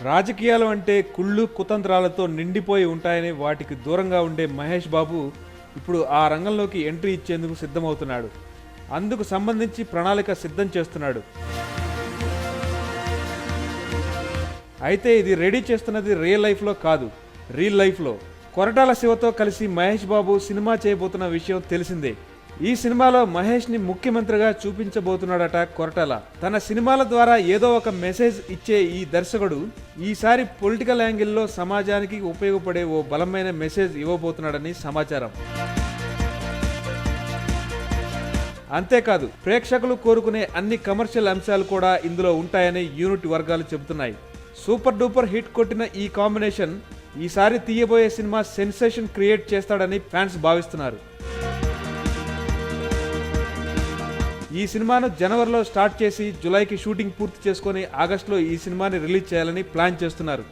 రాజకీయాలు అంటే కుళ్ళు కుతంత్రాలతో నిండిపోయి ఉంటాయని వాటికి దూరంగా ఉండే మహేష్ బాబు ఇప్పుడు ఆ రంగంలోకి ఎంట్రీ ఇచ్చేందుకు సిద్ధమవుతున్నాడు. అందుకు సంబంధించి ప్రణాళిక సిద్ధం చేస్తున్నాడు. అయితే ఇది రెడీ చేస్తున్నది రియల్ లైఫ్లో కాదు, రీల్ లైఫ్లో. కొరటాల శివతో కలిసి మహేష్ బాబు సినిమా చేయబోతున్న విషయం తెలిసిందే. ఈ సినిమాలో మహేష్ని ముఖ్యమంత్రిగా చూపించబోతున్నాడట కొరటాల. తన సినిమాల ద్వారా ఏదో ఒక మెసేజ్ ఇచ్చే ఈ దర్శకుడు ఈసారి పొలిటికల్ యాంగిల్లో సమాజానికి ఉపయోగపడే ఓ బలమైన మెసేజ్ ఇవ్వబోతున్నాడని సమాచారం. అంతేకాదు, ప్రేక్షకులు కోరుకునే అన్ని కమర్షియల్ అంశాలు కూడా ఇందులో ఉంటాయని యూనిట్ వర్గాలు చెబుతున్నాయి. సూపర్ డూపర్ హిట్ కొట్టిన ఈ కాంబినేషన్ ఈసారి తీయబోయే సినిమా సెన్సేషన్ క్రియేట్ చేస్తాడని ఫ్యాన్స్ భావిస్తున్నారు. ఈ సినిమాను జనవరిలో స్టార్ట్ చేసి జూలైకి షూటింగ్ పూర్తి చేసుకొని ఆగస్టులో ఈ సినిమాని రిలీజ్ చేయాలని ప్లాన్ చేస్తున్నారు.